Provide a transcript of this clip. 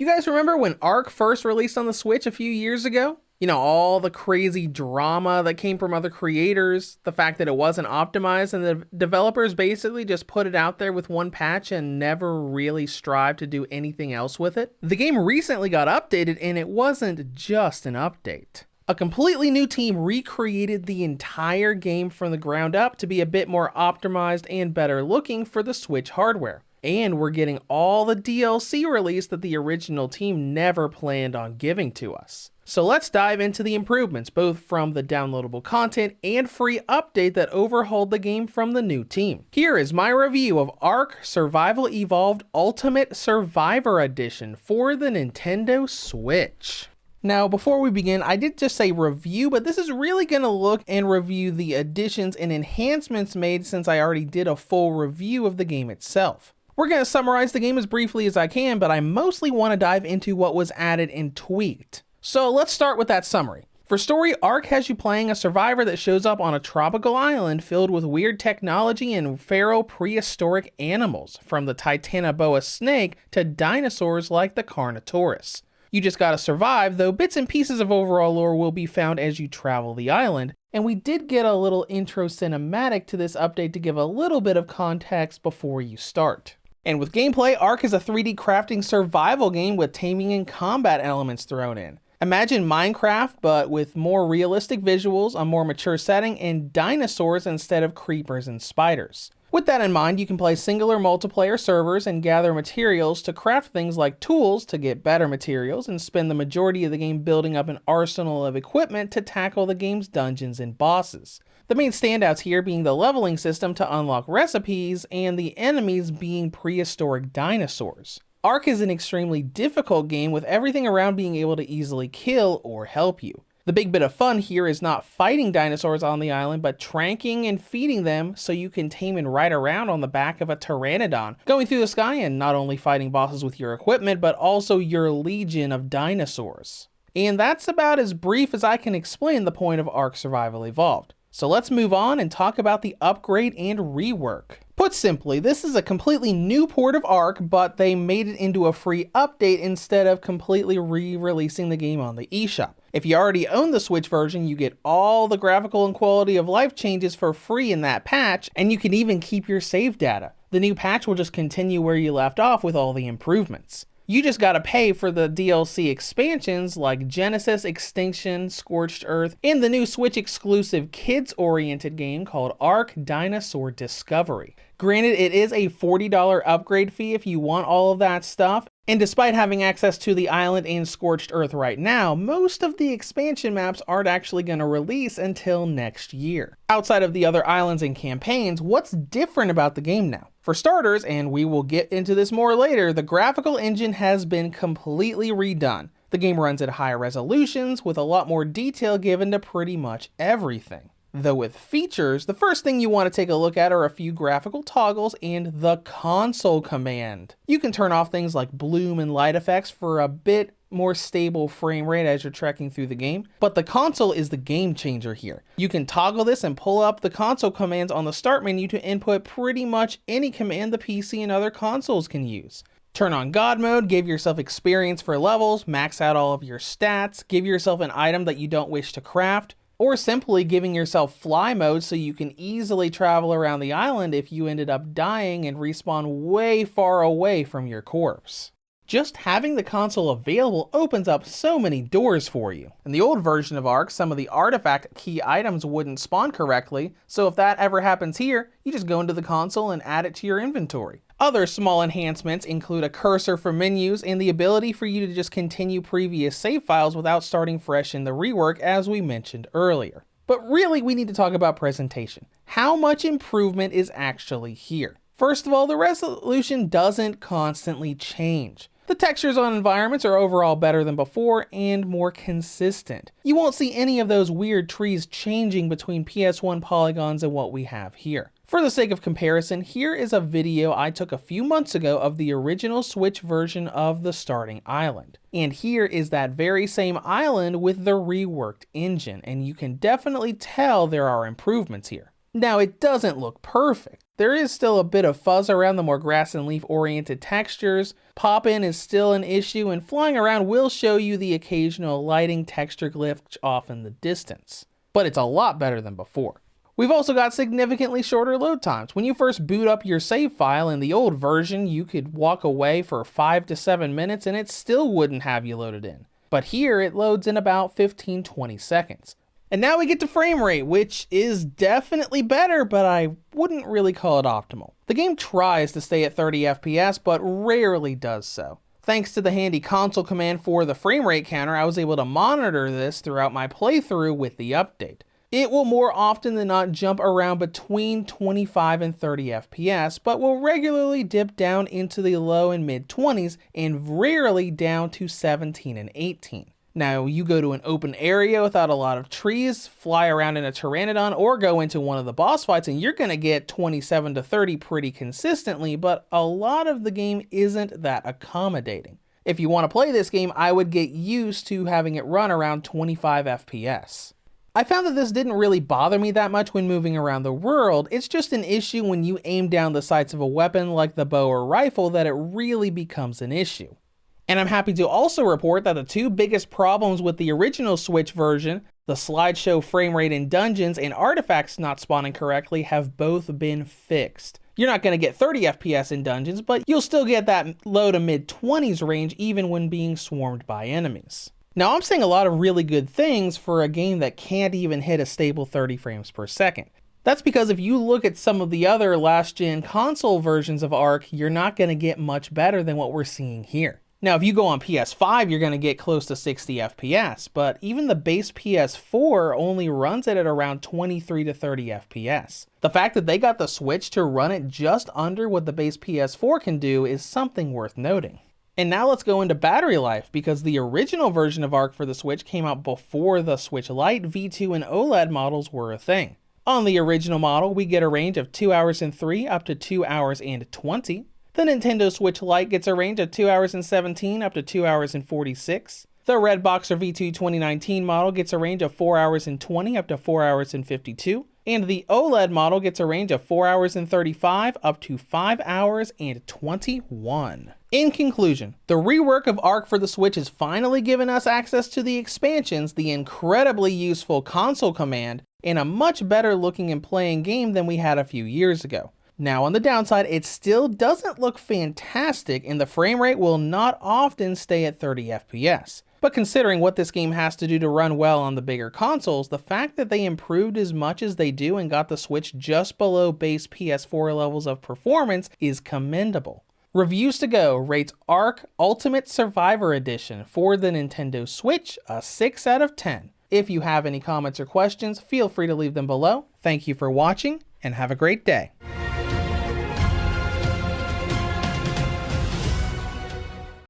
guys remember when ARK first released on the Switch a few years ago? You know, all the crazy drama that came from other creators, the fact that it wasn't optimized, and the developers basically just put it out there with one patch and never really strived to do anything else with it. The game recently got updated, and it wasn't just an update. A completely new team recreated the entire game from the ground up to be a bit more optimized and better looking for the Switch hardware. And we're getting all the DLC released that the original team never planned on giving to us. So let's dive into the improvements, both from the downloadable content and free update that overhauled the game from the new team. Here is my review of ARK Survival Evolved Ultimate Survivor Edition for the Nintendo Switch. Now, before we begin, I did just say review, but this is really going to look and review the additions and enhancements made since I already did a full review of the game itself. We're going to summarize the game as briefly as I can, but I mostly want to dive into what was added and tweaked. So let's start with that summary. For story, ARK has you playing a survivor that shows up on a tropical island filled with weird technology and feral prehistoric animals, from the Titanoboa snake to dinosaurs like the Carnotaurus. You just gotta survive, though bits and pieces of overall lore will be found as you travel the island, and we did get a little intro cinematic to this update to give a little bit of context before you start. And with gameplay, ARK is a 3D crafting survival game with taming and combat elements thrown in. Imagine Minecraft, but with more realistic visuals, a more mature setting, and dinosaurs instead of creepers and spiders. With that in mind, you can play singular multiplayer servers and gather materials to craft things like tools to get better materials, and spend the majority of the game building up an arsenal of equipment to tackle the game's dungeons and bosses. The main standouts here being the leveling system to unlock recipes, and the enemies being prehistoric dinosaurs. ARK is an extremely difficult game with everything around being able to easily kill or help you. The big bit of fun here is not fighting dinosaurs on the island, but tranking and feeding them so you can tame and ride around on the back of a pteranodon, going through the sky and not only fighting bosses with your equipment, but also your legion of dinosaurs. And that's about as brief as I can explain the point of ARK Survival Evolved. So let's move on and talk about the upgrade and rework. Put simply, this is a completely new port of ARK, but they made it into a free update instead of completely re-releasing the game on the eShop. If you already own the Switch version, you get all the graphical and quality of life changes for free in that patch, and you can even keep your save data. The new patch will just continue where you left off with all the improvements. You just gotta pay for the DLC expansions like Genesis, Extinction, Scorched Earth, and the new Switch exclusive kids-oriented game called ARK Dinosaur Discovery. Granted, it is a $40 upgrade fee if you want all of that stuff, and despite having access to the island and Scorched Earth right now, most of the expansion maps aren't actually going to release until next year. Outside of the other islands and campaigns, what's different about the game now? For starters, and we will get into this more later, the graphical engine has been completely redone. The game runs at higher resolutions with a lot more detail given to pretty much everything. Though with features, the first thing you want to take a look at are a few graphical toggles and the console command. You can turn off things like bloom and light effects for a bit more stable frame rate as you're trekking through the game, but the console is the game changer here. You can toggle this and pull up the console commands on the start menu to input pretty much any command the PC and other consoles can use. Turn on God mode, give yourself experience for levels, max out all of your stats, give yourself an item that you don't wish to craft, or simply giving yourself fly mode so you can easily travel around the island if you ended up dying and respawn way far away from your corpse. Just having the console available opens up so many doors for you. In the old version of ARK, some of the artifact key items wouldn't spawn correctly, so if that ever happens here, you just go into the console and add it to your inventory. Other small enhancements include a cursor for menus and the ability for you to just continue previous save files without starting fresh in the rework, as we mentioned earlier. But really, we need to talk about presentation. How much improvement is actually here? First of all, the resolution doesn't constantly change. The textures on environments are overall better than before and more consistent. You won't see any of those weird trees changing between PS1 polygons and what we have here. For the sake of comparison, here is a video I took a few months ago of the original Switch version of the starting island. And here is that very same island with the reworked engine, and you can definitely tell there are improvements here. Now, it doesn't look perfect. There is still a bit of fuzz around the more grass and leaf oriented textures, pop-in is still an issue, and flying around will show you the occasional lighting texture glitch off in the distance. But it's a lot better than before. We've also got significantly shorter load times. When you first boot up your save file in the old version, you could walk away for 5 to 7 minutes and it still wouldn't have you loaded in. But here it loads in about 15-20 seconds. And now we get to frame rate, which is definitely better, but I wouldn't really call it optimal. The game tries to stay at 30 FPS, but rarely does so. Thanks to the handy console command for the frame rate counter, I was able to monitor this throughout my playthrough with the update. It will more often than not jump around between 25 and 30 FPS, but will regularly dip down into the low and mid 20s and rarely down to 17 and 18. Now, you go to an open area without a lot of trees, fly around in a Pteranodon, or go into one of the boss fights and you're going to get 27 to 30 pretty consistently, but a lot of the game isn't that accommodating. If you want to play this game, I would get used to having it run around 25 FPS. I found that this didn't really bother me that much when moving around the world, it's just an issue when you aim down the sights of a weapon like the bow or rifle that it really becomes an issue. And I'm happy to also report that the two biggest problems with the original Switch version, the slideshow frame rate in dungeons and artifacts not spawning correctly, have both been fixed. You're not going to get 30 FPS in dungeons, but you'll still get that low to mid 20s range even when being swarmed by enemies. Now, I'm saying a lot of really good things for a game that can't even hit a stable 30 frames per second. That's because if you look at some of the other last-gen console versions of ARK, you're not going to get much better than what we're seeing here. Now, if you go on PS5, you're going to get close to 60 FPS, but even the base PS4 only runs it at around 23 to 30 FPS. The fact that they got the Switch to run it just under what the base PS4 can do is something worth noting. And now let's go into battery life, because the original version of ARK for the Switch came out before the Switch Lite, V2, and OLED models were a thing. On the original model, we get a range of 2 hours and 3 up to 2 hours and 20. The Nintendo Switch Lite gets a range of 2 hours and 17 up to 2 hours and 46. The Redboxer V2 2019 model gets a range of 4 hours and 20 up to 4 hours and 52. And the OLED model gets a range of 4 hours and 35 up to 5 hours and 21. In conclusion, the rework of ARK for the Switch has finally given us access to the expansions, the incredibly useful console command, and a much better looking and playing game than we had a few years ago. Now, on the downside, it still doesn't look fantastic and the frame rate will not often stay at 30 FPS. But considering what this game has to do to run well on the bigger consoles, the fact that they improved as much as they do and got the Switch just below base PS4 levels of performance is commendable. Reviews to Go rates ARK Ultimate Survivor Edition for the Nintendo Switch a 6 out of 10. If you have any comments or questions, feel free to leave them below. Thank you for watching and have a great day.